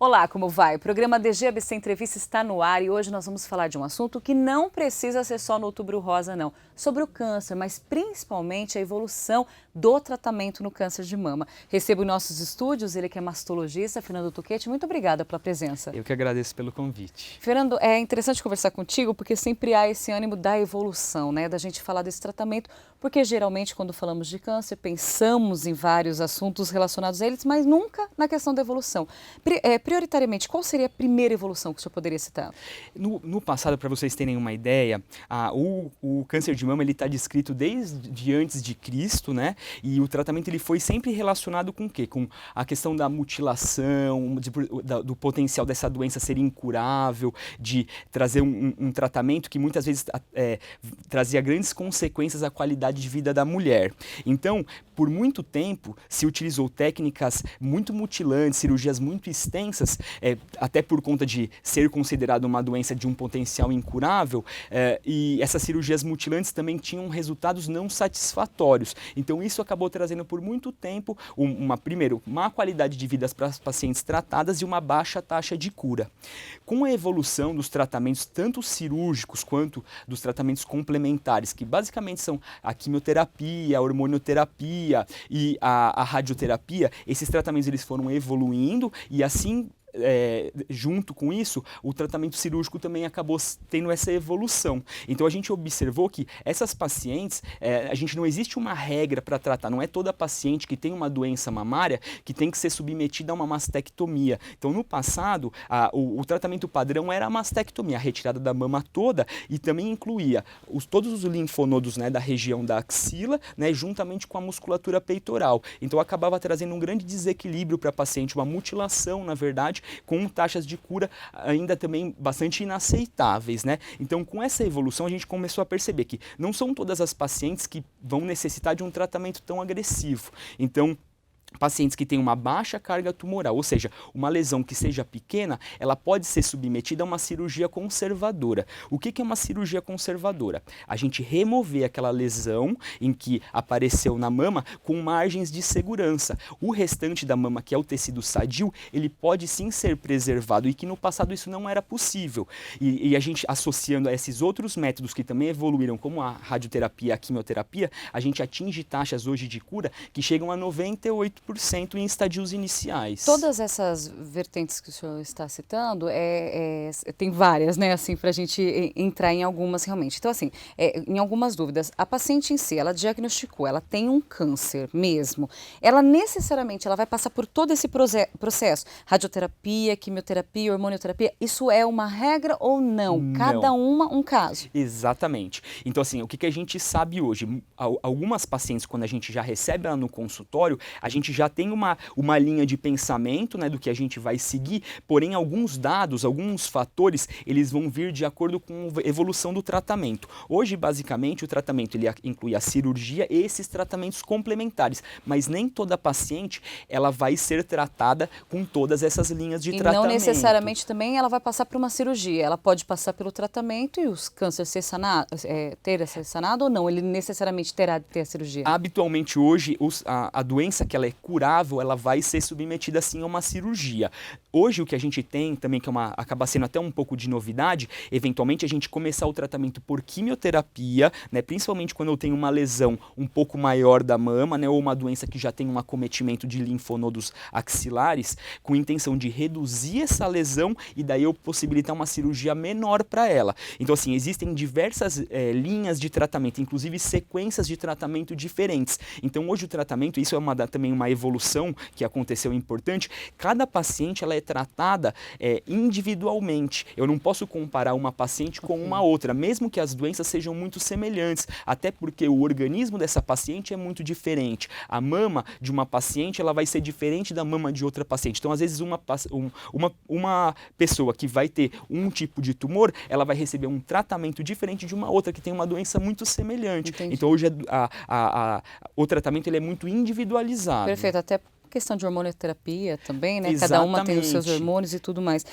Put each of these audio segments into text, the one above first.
Olá, como vai? O programa DGABC Entrevista está no ar e hoje nós vamos falar de um assunto que não precisa ser só no Outubro Rosa, não. Sobre o câncer, mas principalmente a evolução do tratamento no câncer de mama. Recebo em nossos estúdios, ele que é mastologista, Fernando Tuquete. Muito obrigada pela presença. Eu que agradeço pelo convite. Fernando, é interessante conversar contigo porque sempre há esse ânimo da evolução, né? Da gente falar desse tratamento, porque geralmente quando falamos de câncer pensamos em vários assuntos relacionados a eles, mas nunca na questão da evolução. Prioritariamente, qual seria a primeira evolução que o senhor poderia citar? No passado, para vocês terem uma ideia, o câncer de mama está descrito desde antes de Cristo, né? E o tratamento ele foi sempre relacionado com o quê? Com a questão da mutilação, do potencial dessa doença ser incurável, de trazer um tratamento que muitas vezes trazia grandes consequências à qualidade de vida da mulher. Então, por muito tempo, se utilizou técnicas muito mutilantes, cirurgias muito extensas, até por conta de ser considerado uma doença de um potencial incurável, e essas cirurgias mutilantes também tinham resultados não satisfatórios. Então isso acabou trazendo por muito tempo, primeiro, má qualidade de vida para as pacientes tratadas e uma baixa taxa de cura. Com a evolução dos tratamentos, tanto cirúrgicos quanto dos tratamentos complementares, que basicamente são a quimioterapia, a hormonioterapia e a radioterapia, esses tratamentos eles foram evoluindo e assim, junto com isso, o tratamento cirúrgico também acabou tendo essa evolução. Então a gente observou que essas pacientes, não existe uma regra para tratar, não é toda paciente que tem uma doença mamária que tem que ser submetida a uma mastectomia. Então no passado, o tratamento padrão era a mastectomia, a retirada da mama toda, e também incluía todos os linfonodos, né, da região da axila, né, juntamente com a musculatura peitoral. Então acabava trazendo um grande desequilíbrio para a paciente, uma mutilação, na verdade, com taxas de cura ainda também bastante inaceitáveis, né? Então, com essa evolução, a gente começou a perceber que não são todas as pacientes que vão necessitar de um tratamento tão agressivo. Então, pacientes que têm uma baixa carga tumoral, ou seja, uma lesão que seja pequena, ela pode ser submetida a uma cirurgia conservadora. O que é uma cirurgia conservadora? A gente remover aquela lesão em que apareceu na mama com margens de segurança. O restante da mama, que é o tecido sadio, ele pode sim ser preservado e que no passado isso não era possível. E a gente, associando a esses outros métodos que também evoluíram, como a radioterapia e a quimioterapia, a gente atinge taxas hoje de cura que chegam a 98% em estadios iniciais. Todas essas vertentes que o senhor está citando, tem várias, né, assim, para a gente entrar em algumas realmente. Então, assim, em algumas dúvidas, a paciente em si, ela diagnosticou, ela tem um câncer mesmo, ela necessariamente ela vai passar por todo esse processo, radioterapia, quimioterapia, hormonioterapia, isso é uma regra ou não? Não. Cada uma um caso. Exatamente. Então, assim, o que a gente sabe hoje? Algumas pacientes, quando a gente já recebe ela no consultório, a gente já tem uma linha de pensamento, né, do que a gente vai seguir, porém alguns dados, alguns fatores, eles vão vir de acordo com a evolução do tratamento. Hoje, basicamente, o tratamento ele inclui a cirurgia e esses tratamentos complementares, mas nem toda paciente ela vai ser tratada com todas essas linhas de tratamento. E não necessariamente também ela vai passar por uma cirurgia, ela pode passar pelo tratamento e os cânceres ser sanado ou não? Ele necessariamente terá de ter a cirurgia? Habitualmente hoje, a doença que ela é curável, ela vai ser submetida sim a uma cirurgia. Hoje o que a gente tem também, que acaba sendo até um pouco de novidade, eventualmente a gente começar o tratamento por quimioterapia, né, principalmente quando eu tenho uma lesão um pouco maior da mama, né, ou uma doença que já tem um acometimento de linfonodos axilares, com intenção de reduzir essa lesão e daí eu possibilitar uma cirurgia menor para ela. Então assim, existem diversas linhas de tratamento, inclusive sequências de tratamento diferentes. Então hoje o tratamento, isso é também uma evolução que aconteceu importante, cada paciente ela é tratada individualmente. Eu não posso comparar uma paciente com uma outra, mesmo que as doenças sejam muito semelhantes, até porque o organismo dessa paciente é muito diferente. A mama de uma paciente ela vai ser diferente da mama de outra paciente. Então, às vezes, uma pessoa que vai ter um tipo de tumor, ela vai receber um tratamento diferente de uma outra que tem uma doença muito semelhante. Entendi. Então, hoje o tratamento ele é muito individualizado. Perfeito, até questão de hormonioterapia também, né? Cada uma tem os seus Exatamente. hormônios e tudo mais.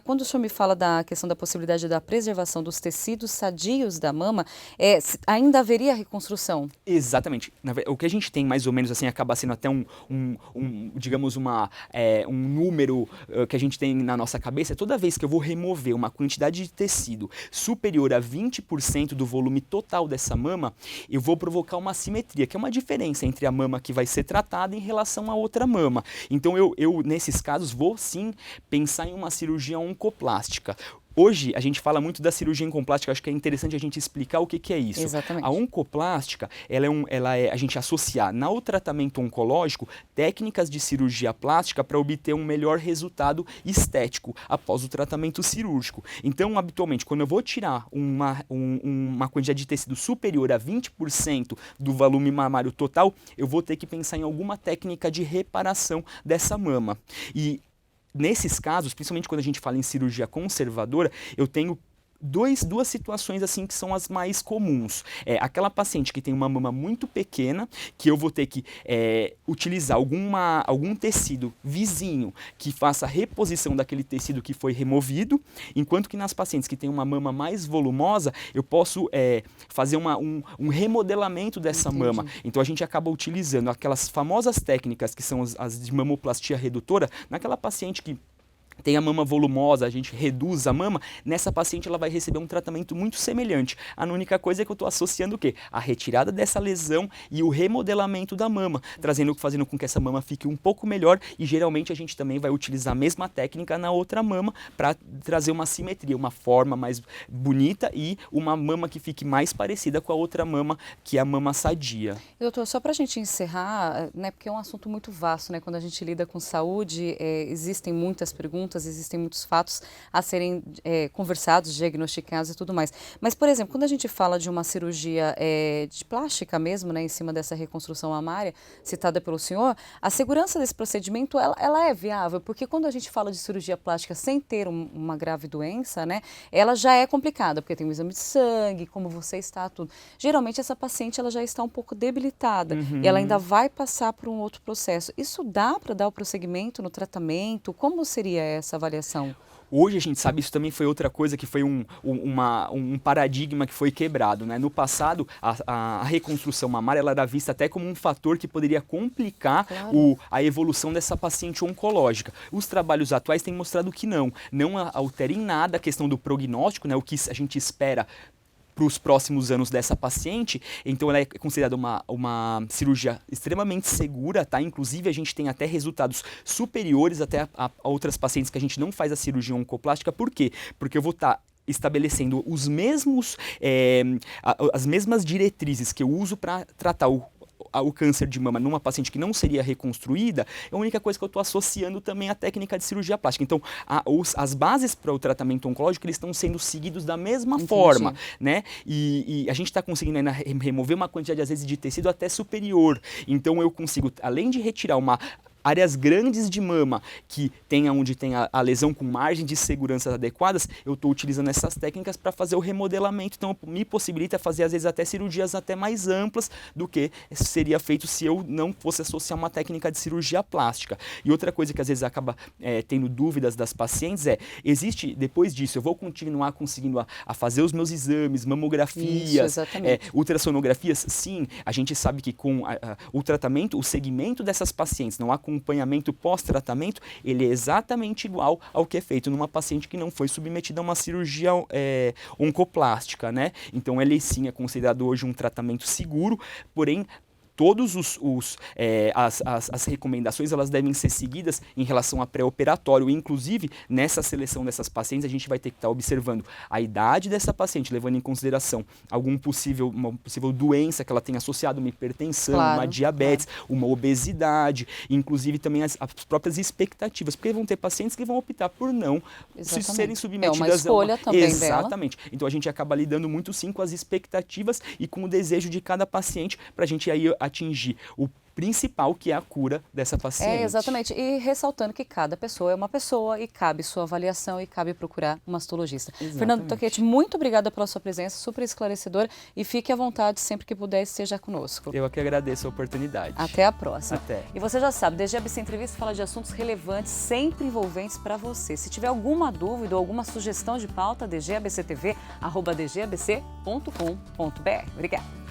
Quando o senhor me fala da questão da possibilidade da preservação dos tecidos sadios da mama, ainda haveria reconstrução? Exatamente. O que a gente tem mais ou menos assim acaba sendo até digamos um número que a gente tem na nossa cabeça. É toda vez que eu vou remover uma quantidade de tecido superior a 20% do volume total dessa mama, eu vou provocar uma assimetria, que é uma diferença entre a mama que vai ser tratada em relação a outra mama. Então eu nesses casos vou sim pensar em uma cirurgia oncoplástica. Hoje, a gente fala muito da cirurgia oncoplástica, acho que é interessante a gente explicar o que é isso. Exatamente. A oncoplástica, a gente associar ao tratamento oncológico técnicas de cirurgia plástica para obter um melhor resultado estético após o tratamento cirúrgico. Então, habitualmente, quando eu vou tirar uma quantidade de tecido superior a 20% do volume mamário total, eu vou ter que pensar em alguma técnica de reparação dessa mama. E nesses casos, principalmente quando a gente fala em cirurgia conservadora, eu tenho duas situações assim que são as mais comuns. Aquela paciente que tem uma mama muito pequena, que eu vou ter que utilizar algum tecido vizinho que faça a reposição daquele tecido que foi removido, enquanto que nas pacientes que têm uma mama mais volumosa, eu posso fazer um remodelamento dessa mama. Então a gente acaba utilizando aquelas famosas técnicas que são as de mamoplastia redutora, naquela paciente que tem a mama volumosa, a gente reduz a mama, nessa paciente ela vai receber um tratamento muito semelhante. A única coisa é que eu estou associando o quê? A retirada dessa lesão e o remodelamento da mama, fazendo com que essa mama fique um pouco melhor, e geralmente a gente também vai utilizar a mesma técnica na outra mama para trazer uma simetria, uma forma mais bonita e uma mama que fique mais parecida com a outra mama, que é a mama sadia. Doutor, só para a gente encerrar, né, porque é um assunto muito vasto, né? Quando a gente lida com saúde, existem muitas perguntas, existem muitos fatos a serem conversados, diagnosticados e tudo mais. Mas, por exemplo, quando a gente fala de uma cirurgia de plástica mesmo, né, em cima dessa reconstrução mamária citada pelo senhor, a segurança desse procedimento, ela é viável? Porque quando a gente fala de cirurgia plástica sem ter uma grave doença, né, ela já é complicada, porque tem um exame de sangue, como você está, tudo. Geralmente essa paciente ela já está um pouco debilitada e ela ainda vai passar por um outro processo. Isso dá para dar o prosseguimento no tratamento? Como seria essa avaliação? Hoje a gente sabe, isso também foi outra coisa que foi um paradigma que foi quebrado, né? No passado, a reconstrução mamária ela era vista até como um fator que poderia complicar a evolução dessa paciente oncológica. Os trabalhos atuais têm mostrado que não altera em nada a questão do prognóstico, né? O que a gente espera para os próximos anos dessa paciente. Então ela é considerada uma cirurgia extremamente segura, tá? Inclusive a gente tem até resultados superiores até a outras pacientes que a gente não faz a cirurgia oncoplástica. Por quê? Porque eu vou estar estabelecendo as mesmas diretrizes que eu uso para tratar o câncer de mama numa paciente que não seria reconstruída. É a única coisa que eu estou associando também à técnica de cirurgia plástica. Então, as bases para o tratamento oncológico eles estão sendo seguidos da mesma forma, né? E a gente está conseguindo ainda remover uma quantidade, às vezes, de tecido até superior. Então, eu consigo, além de retirar áreas grandes de mama que onde tem a lesão com margem de segurança adequadas, eu estou utilizando essas técnicas para fazer o remodelamento. Então, me possibilita fazer, às vezes, até cirurgias até mais amplas do que seria feito se eu não fosse associar uma técnica de cirurgia plástica. E outra coisa que, às vezes, acaba tendo dúvidas das pacientes depois disso, eu vou continuar conseguindo a fazer os meus exames, mamografias, ultrassonografias? Sim, a gente sabe que com o tratamento, o segmento dessas pacientes, não há acompanhamento pós-tratamento, ele é exatamente igual ao que é feito numa paciente que não foi submetida a uma cirurgia oncoplástica, né? Então, ele sim é considerado hoje um tratamento seguro, porém, todos as recomendações elas devem ser seguidas em relação a pré-operatório. Inclusive, nessa seleção dessas pacientes, a gente vai ter que estar observando a idade dessa paciente, levando em consideração uma possível doença que ela tem associada, uma hipertensão, uma diabetes, uma obesidade, inclusive também as próprias expectativas, porque vão ter pacientes que vão optar por não serem submetidas uma escolha também exatamente. Então, a gente acaba lidando muito sim com as expectativas e com o desejo de cada paciente para a gente aí atingir principal, que é a cura dessa paciente. Exatamente. E ressaltando que cada pessoa é uma pessoa e cabe sua avaliação e cabe procurar um mastologista. Exatamente. Fernando Tocchetti, muito obrigada pela sua presença, super esclarecedora, e fique à vontade sempre que puder, esteja conosco. Eu que agradeço a oportunidade. Até a próxima. Até. E você já sabe, DG ABC Entrevista fala de assuntos relevantes, sempre envolventes para você. Se tiver alguma dúvida ou alguma sugestão de pauta, dgabctv@dgabc.com.br. Obrigada.